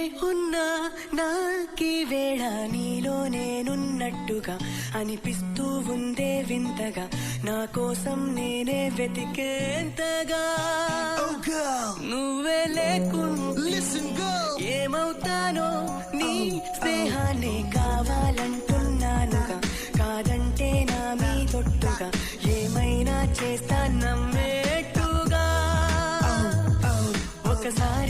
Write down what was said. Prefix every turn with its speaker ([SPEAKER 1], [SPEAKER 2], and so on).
[SPEAKER 1] నీవై ఉన్నా నాకీ వేళ నీలో నేనున్నట్టుగా అనిపిస్తూ ఉందే వింతగా నా కోసం నేనే వెతికేంతగా నువ్వే లేకుండా ఏమవుతానో నీ స్నేహాన్ని కావాలంటున్నానుగా కాదంటే నా మీ తొట్టుగా ఏమైనా చేస్తా నమ్మేట్టుగా ఒకసారి